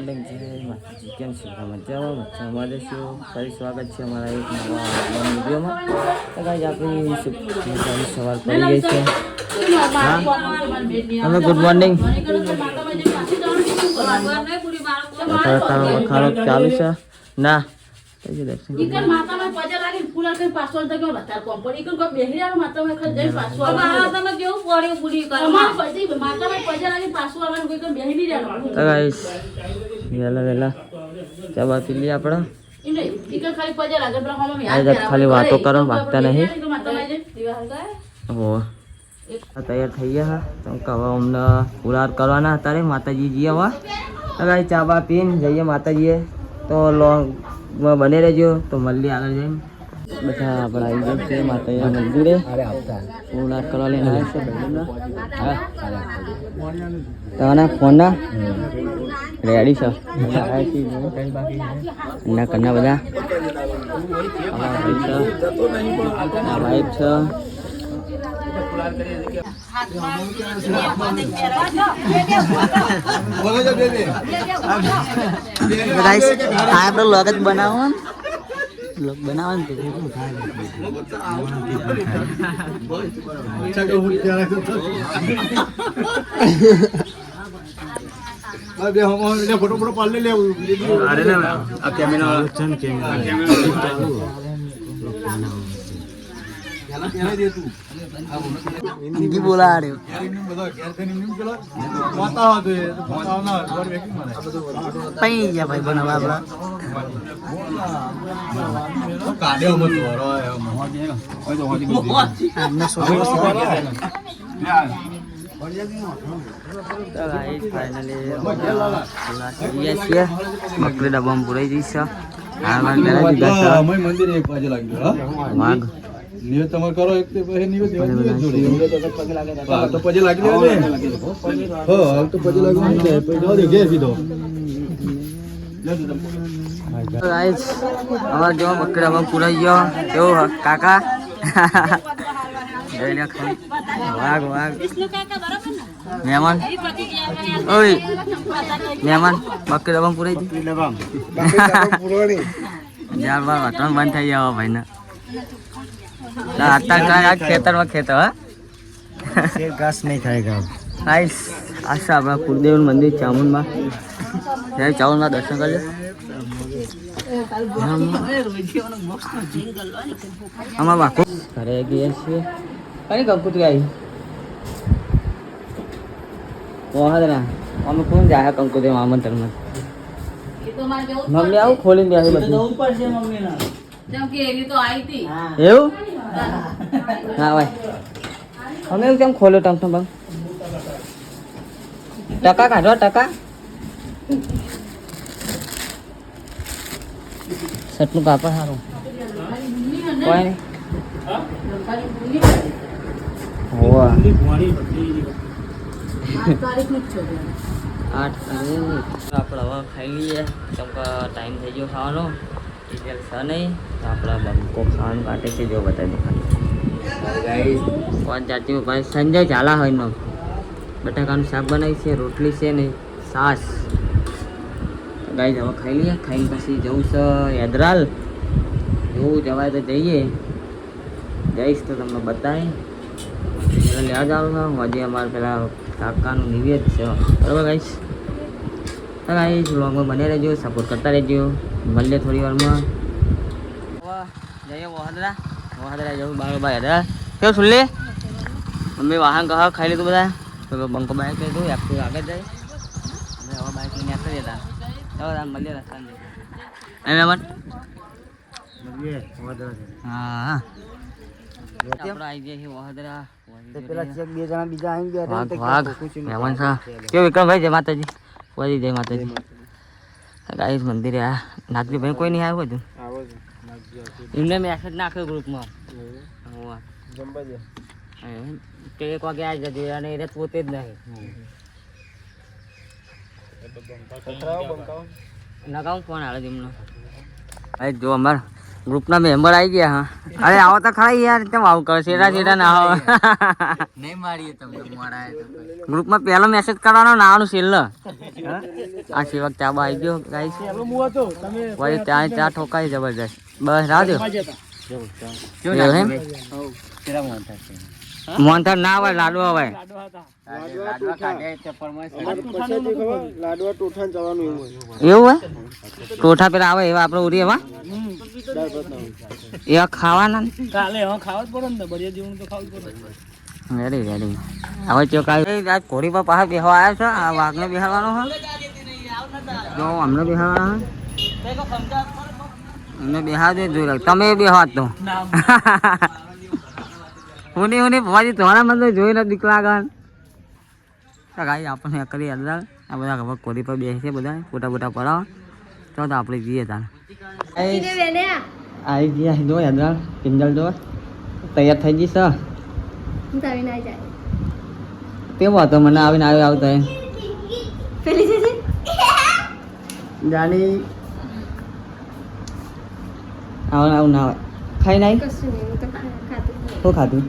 Morning જય માતાજી. કેમ છો? મજામાં જશું. ફરી સ્વાગત છે અમારા એક નવા વિડીયોમાં. તો ગાઈસ આપણી સવાર પડી ગઈ છે. હા ગુડ મોર્નિંગ. ખાણો ચાલુ છે ના વેલા ચા બા પી લઈએ આપણે. ખાલી વાતો કરો, વાગતા નહીં. તૈયાર થઈ ગયા તો હવે અમને પુરાર કરવાના હતા માતાજી જઈએ. હવે ચા બા પીને જઈએ માતાજીએ. તો લોંગ બને રહેજો. તો મળીએ આગળ જઈને. બધા આપણે આવી ગયા છે માતાજીના મંદિરે. પુરાર કરવા લઈને આવ્યા છે. તમારા ફોનના રેડી છે એના કરના બધા વાઈફ છે. આપણે લોગ જ બનાવવાનું फोटो फोटो पाल ले अरे ना अब कैमरा हिंदी बोला आ रहे हो भाई बनावा મકડી ડબ્બામાં પુરાઈ જઈશ. મંદિર એક બાજુ લાગ્યું વાઘ નિવેદ તમારે કરો એક તે પછી નિવેદ તો પછી લાગી લેવા દે. હા તો પછી લાગવાનું છે પછી જાવ દે ઘેર સીધો. ગાઈસ અમાર જો મકડામાં પુરાઈ ગયો. કેવો કાકા વાઘ વાઘ મહેમાન ઓય મહેમાન મકડામાં પુરાઈ ગયું. જાર બાર વાતાવરણ બંધ થઈ ગયા ભાઈ ને. ખેતર ઘાસ નહીં ખાય. ગાઈસ આ છે આપણા કુળદેવનું મંદિર ચામુંડમાં. જય ચામુંડમાં દર્શન કરી આમાં બાકો ઘરે ગયા છીએ. કઈ કંકુતરી આવી મોહદરા અમે કોણ જાય કંકુતરી આમંત્રણમાં. મમ્મી આવું ખોલીને બેસી બધું એવું હા ભાઈ અમે એવું કેમ ખોલ્યો ટમટમ બમ ટકા કાઢો ટકા સટનું કાપડ સારું કોઈ નહીં. હોવા 8 આપણે હવે ખાઈ લઈએ. કેમ કે ટાઈમ થઈ ગયો ખાવાનો. ડિટેલ છે નહીં તો આપણે બંકો ખાવાનું કાઢે છે. જો બતાવી દો કોણ જાતિમાં ભાઈ સંજય ઝાલા હોય નો બટાકાનું શાક બનાવી છે, રોટલી છે ને છાશ. ગાઈસ હવે ખાઈ લઈએ. ખાઈને પછી જવું છે યાદરાલ. જોવું જવાય તો જઈએ. જઈશ તો તમને બતાવી લેવા જવાનું છે. હજી અમારે પેલા કાકાનું નિવેદ છે બરાબર ગાઈસ. ગાઈસ વ્લોગમાં બને રહેજો, સપોર્ટ કરતા રહેજો. મળીએ થોડી વારમાં. જઈએ વહાદરા જવું બારોબાર હેરા કેવું સુનલે મમ્મી વાહન કહા ખાઈ લીધું બધા. તો બંકો બાઇક લીધું આગળ જાય. હવે બાઇક લઈને આપતા જતા. ચાલો મળીએ રસ્તા મહેમાન. હા આપણે આવી ગયા છીએ વહાદરા. કેવું વિક્રમભાઈ જય માતાજી. ફોજી જય માતાજી. ગાઈસ મંદિરે આ નાગરી ભાઈ કોઈ નહીં આવ્યું હતું. એમને મેસેજ નાખ્યો ગ્રુપમાં. કે 1 વાગે આવી જતી અને એ પોતે જ નહીં નગાઉં ફોન આવે એમનો. જો અમારા ગ્રુપના મેમ્બર આવી ગયા. હા અરે આવો તો ખરા યાર. કેમ આવું કરે? સેટા ના આવો નહીં મારીએ તમને. ગ્રુપમાં પહેલો મેસેજ કરવાનો નાવાનું છેલ્લો. આ સેવક ચાબા આવી ગયો ગાઈસ ભાઈ ત્યાં ચા ઠોકાઈ જબરજસ્ત બસ રાહ મોહનથાળ ના આવે લાડુ આવે એવું હોય ટોઠા પેલા આવે એવા આપડે ઉડી એવા એવા ખાવાના રેડી રેડી હવે ચો કાંઈ આજ ઘોડી પર પાછા બેહવા આવ્યા છે આ વાઘને બેહાડવાનો છે જો અમને બેહાડવાનો એમને બેહાડ દે જોઈ રાખ તમે બેહાડ તો હું ભવાજી તમારા મને જોઈ ને દીકરા આગળ ગાઈ આપણને કરી અંદર આ બધા ખબર ઘોડી પર બેસે છે બધા ફોટા બોટા પડાવો તો આપણે જઈએ તાર આવી ગયા જો અંદર કિંજલ જો તૈયાર થઈ જઈશ કેવો હતો મને આવીને આવ્યો આવતો જાણી આવું આવું ના હોય ખાઈ નાઈ શું ખાધું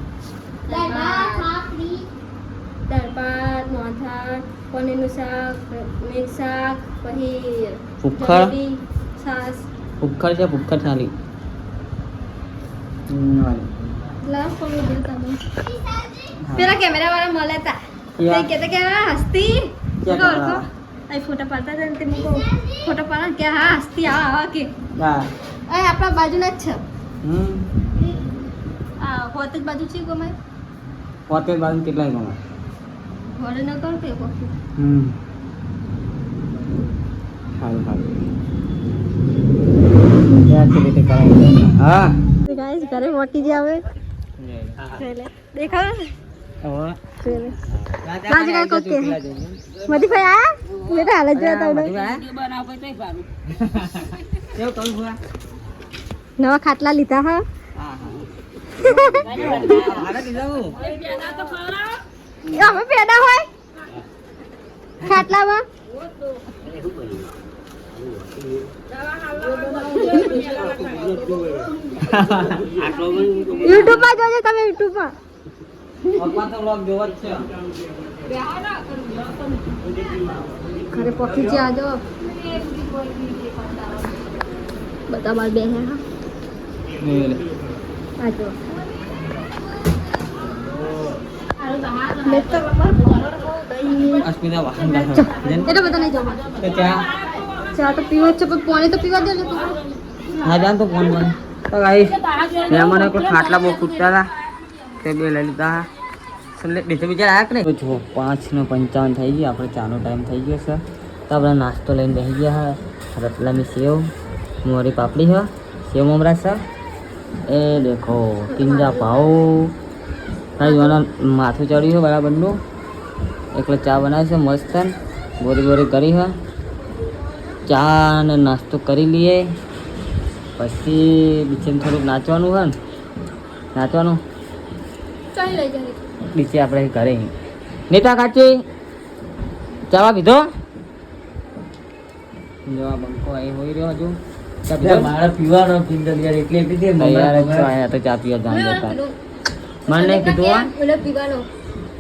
દાળ ભાત મોહનથાળ પનીરનું શાક મિક્સ શાક પછી ભૂખડ છાસ ભૂખડ છે ભૂખડ થાળી ગ્લાસ પણ દે તમે પેલા કેમેરા વાળા મળે તા તે કહેતા કે હા હસ્તી ઓળખો આ ફોટો પાડતા હતા તે મુકો ફોટો પાડો કે હા હસ્તી આ કે હા આ આપણા બાજુના જ છે હમ આ હોત જ બાજુ છે ગમે પોતે બાજુ કેટલાય ગમે વડે ન કર કે કોફી સારું સારું હા ગાઈસ ઘરે મોટી જે આવે દેખાવ બાજુ કા કોકે મધી ભાઈ આયા બેટા હાલ જ જોતા નવા ખાટલા લીધા હા અમે પેડા હોય ખાટલામાં યુટ્યુબ માં જોજો તમે યુટ્યુબ માં ઘરે પહોંચી જ્યાં જો બધા બાર બે હા આજો અસ્મિતા વાહન એટલે બધા નહીં જવા ચા તો પીવા છે પણ પાણી તો પીવા દે ને હા જાન તો ફોન મને તો ગાઈસ મને કોઈ ખાટલા બહુ ખૂટતા હતા તે બે લઈ લીધા છેલ્લે બીજા બીજા આયા કે નહીં જો 5:55 થઈ ગઈ આપણે ચાનો ટાઈમ થઈ ગયો છે તો આપણે નાસ્તો લઈને બેસી ગયા હા રતલામી સેવ મોરી પાપડી છે સેવ મમરા છે એ દેખો કિંજા ભાવ ભાઈ જોવાના માથું ચડ્યું છે બરાબરનું એકલો ચા બનાવે છે મસ્ત ગોરી ગોરી કરી છે ચા ને નાસ્તો કરી લઈએ પછી બીચે થોડુંક નાચવાનું હોય ને નાચવાનું ચાલી લઈ જાય બીચે આપણે ઘરે નેતા કાચી ચાવા પીધો જો આ બંકો અહીં હોઈ રહ્યો હજુ મારે પીવાનો કિંજલ યાર એટલે યાર તો ચા પીવા જાણ જતા મને નહીં કીધું ઓલો પીવાનો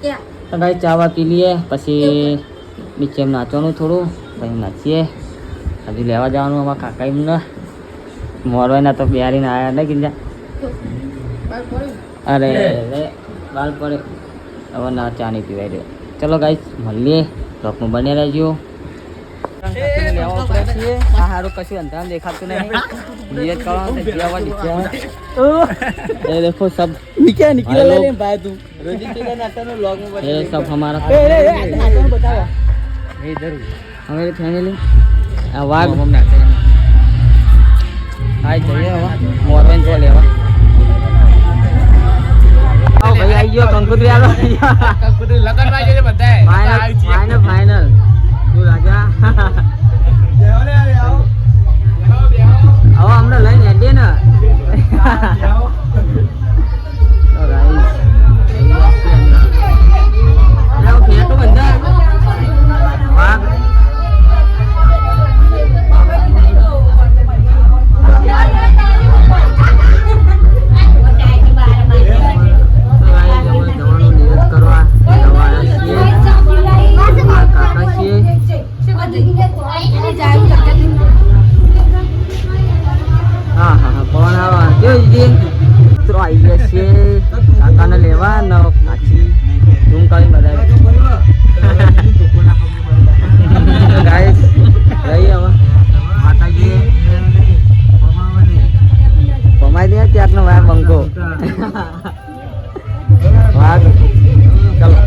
ક્યાં તો ભાઈ ચાવા પી લઈએ પછી નીચે નાચવાનું થોડું પછી નાચીએ હજુ લેવા જવાનું અમારા કાકા એમને મોરવાના તો બિહારીને આવ્યા ને કિંજા અરે બાલ પડે હવે ના ચા નહીં પીવાય રહ્યો ચલો ગાઈસ મળીએ બ્લોગમાં બને રહેજો લેવા પડે છીએ આ સારું કશું અંધારામાં દેખાતું નહીં નિયત કરવાનું ये देखो सब निकल ले भाई तू रोजी नाटक में व्लॉग में ये सब हमारा बताओ इधर हमारी फैमिली आवाज हम नाटक हाय चाहिए हवा मोरवेन तो लेवा आओ भाई आइयो कंकुतरी आलो कंकुतरी लगन में जे बताए फाइनल फाइनल तू राजा आओ हमने લઈને હેડીએ ને છીએ મિત્રો આવી ગયા છીએ કાકાને લેવા ને કાચી ઝૂમ કરીને બતાવે ગાઈસ રહી હવે માતાજી પમાઈ દે ત્યારનો વાય બંકો વાઘ ચાલો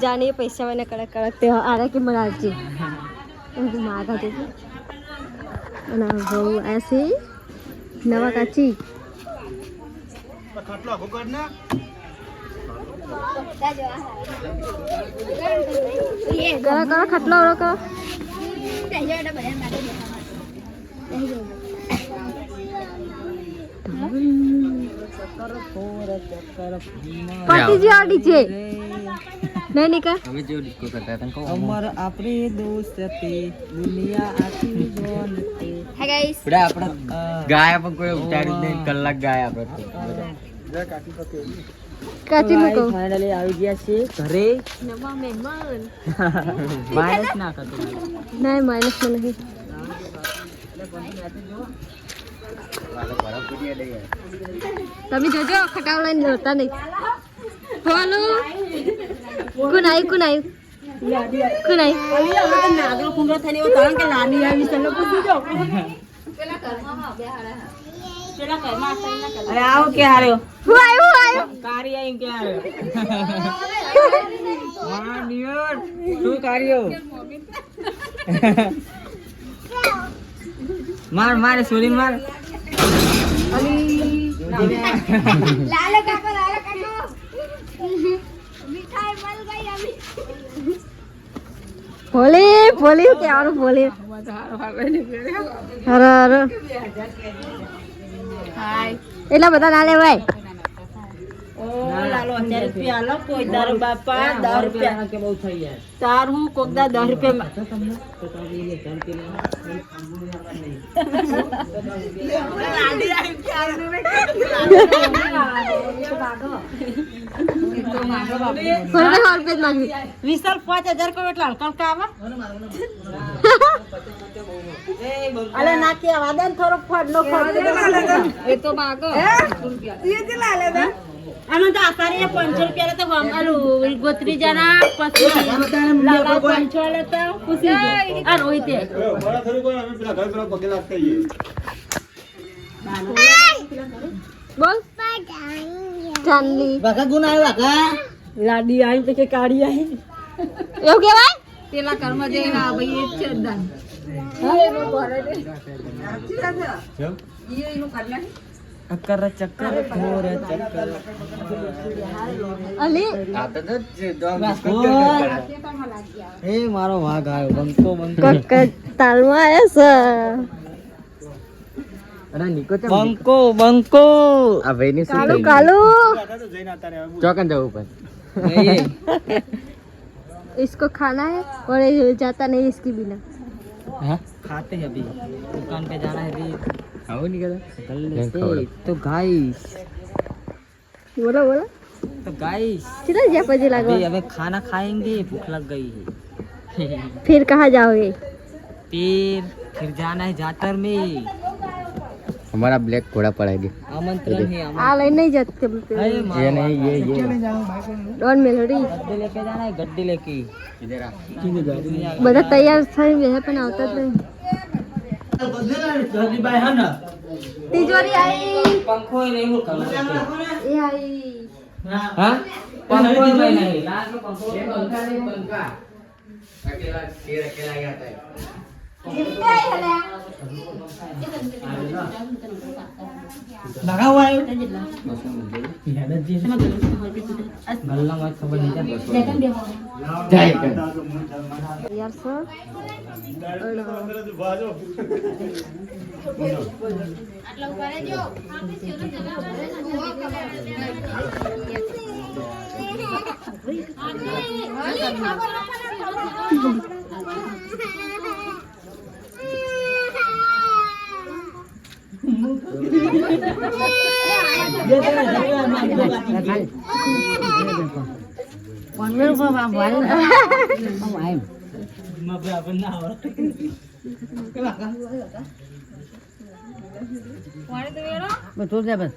जाने पैसा मैंने कड़क कड़क ते आ रहा कि मनाल जी उनको मागा दे ना वो ऐसे नवा काची खाटलो आगो करना ये करा करा खाटलो रको पार्टी जी आ डीजे નહીં નિકા અમે જેવો ડિસ્કો કરતા હતા કહો અમર આપણી દોસ્તી દુનિયા આખી જોનતી. હે ગાઈસ બડા આપણે ગાય પણ કોઈ ઉતારી જ નહીં કલાક ગાય આપણે કાચી મૂકો ફાઇનલી આવી ગયા છે ઘરે. નવા મહેમાન માઇનસ ના કરતો. નહીં માઇનસ માં નહીં તમે જોજો ખટાવ લઈને જોતા નહીં બોલો કોણ આવ્યું નાગરો કુંડો થઈને એવો તરંગ કે લાડી આવી છે લોકો પૂછો. અરે આવો કે હાર્યો હું આવ્યું કારી આઈ કે હાર્યો. વાહ નિયર તું કારીઓ માર માર સોરી માર. લાલો કાકો મીઠાઈ મળ ગઈ અભી બોલી કે આરો બોલી હર હાય એટલા બધા ના લેવાય. લાલો 10 રૂપિયા લો કોઈ દર બાપા 10 રૂપિયા કે બહુ થઈ જાય તાર હું કોકદા 10 રૂપિયા વિશાલ 5000 કો એટલા હલકા હલકા આવા અલે નાખી વાદન થોડો ફડ નો ફડ એ તો બાગો અમે તો આસારી 500 રૂપિયા તો અમારું ગોત્રી જણા પછી લાલા 500 લેતા ખુશી આ રોહિતે બડા થોડી કોઈ અમે પેલા ઘર પેલા પગે લાગતા આઈએ. બોલ ચાંદલી વાકા ગુણ આવ્યો વાકા લાડી આવી પછી કાઢી આવી એવું કેવાય પેલા કર્મ જઈને આ ભાઈ એ જ છે દાન કેમ? ચક્કર ચક્કર ઘોર ચક્કર અલી એ મારો વાઘ આવ્યો બંકો બંકો કોક તાલમાં આયા અરે નિકો તો બંકો બંકો આ ભાઈની છે કાલુ કાલુ ચોકન જવું પણ इसको खाना है और ये जाता नहीं इसके बिना हाँ खाते हैं अभी दुकान पे जाना है अभी आओ नहीं करा कल से तो गाइस बोलो बोलो तो गाइस किधर जा पजे लागो अभी अबे खाना खाएंगे भूख लग गई है फिर कहाँ जाओगे फिर जाना है जातर में हमारा ब्लैक घोड़ा पड़ेगी आमंत्रण है आ ले नहीं जाते अरे ये नहीं ये डॉन मेलोडी गड्ढे लेके जाना है गड्ढे लेके इधर आ બધા તૈયાર થઈ ગયા પણ આવતા જ નહીં તિજોરી आई पंखो ही नहीं वो करना ये आई हाँ पंखो ही नहीं लाल को पंखो पंखा नहीं पंखा अकेला शेर अकेला ही आता है गिफ्ट आई हले लगा हुआ है गल्ला मत खबर नहीं जाए कर यार sir betul dia bang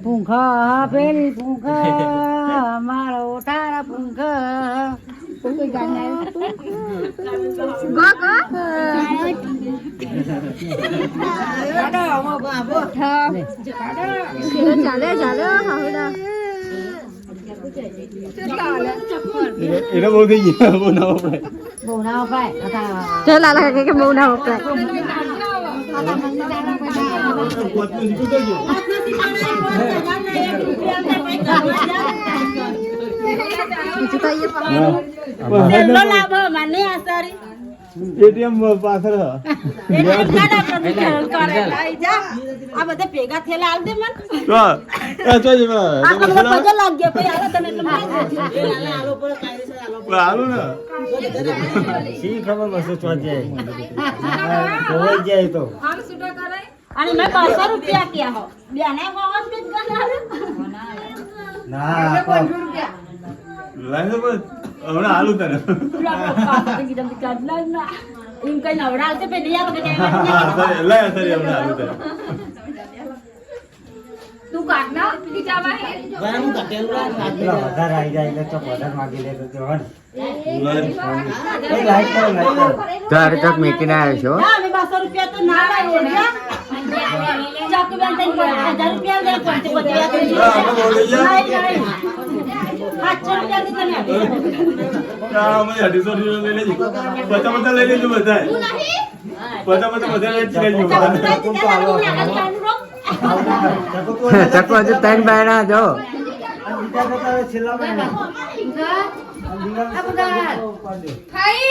Pungka beli pungka malu tara pungka pungka ganai go go ada mau apa ચાલે ચાલે હાવડા એને બહુ થઈ ગયા બહુ ના વપરાય bầu nào phải ચાલ આલા કે બહુ ના વપરાય પોતનું નીકળી ગયું બીજું તો અહીંયા lo labo mana asari ATM પાછળ એટલે કાઢા પ્રતિ કરે લઈ જા આ બધા ભેગા થયેલા આલ દે મન તો ચોજી આ તો મને પગે લાગ ગયા પછી આલો તને એટલે આલો પર કાયદેસર આલો હાલો ને શી ખબર બસો ચોજે ખોવાઈ જાય તો અને મેં 200 રૂપિયા ક્યાં હો બેને હોવા જ ગનારે ના લાઈન પર હમણાં હાલું તને એમ કઈ નવડાવતે પેલી આવો કે લે સરી હમણાં હાલું તને તું કાઢ ના પીલી ચાવા હે પેલા વધારે આવી જાય એટલે ચોક વધારે માગી લે તો જવાન લાઈક કરો તારે તક મેકીને આવ્યો છો ના અમે 200 રૂપિયા તો ના લાવ્યો ને જાકુ બેન તને 1000 રૂપિયા દે કોંતે બતિયા તો આપણે બોલી ગયા 800 રૂપિયા તને આપી ના મને 250 લઈ લેજો બધા લઈ લેજો બધા બધા લઈ લેજો ચકો હજુ ત્રણ બાયણા જો છેલ્લા મહિના ખાઈ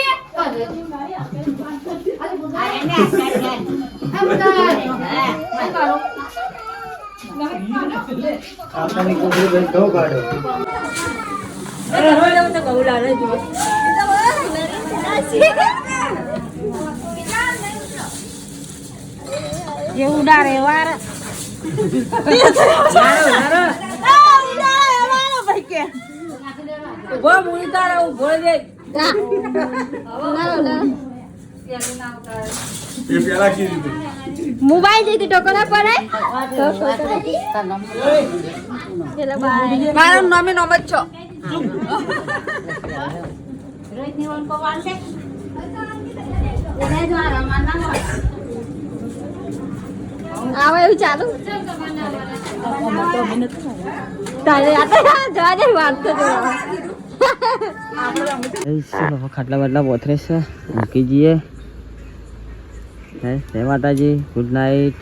આપણી કુકરી બેન ધો કાઢો અરે રોય તો કહું લાલે જો જે ઉડારે વાર એ પેલા કીધું મોબાઈલ દીધી ટોકરા પર મારું નામે નોમ જ છો રોહિત ની ઓન કો વાંસે એને જો રમાના આવે એવું ચાલુ તારે આ તો જવા દે વાત તો ખાટલા બાટલા પોથરે છે મૂકી જઈએ જય માતાજી ગુડ નાઇટ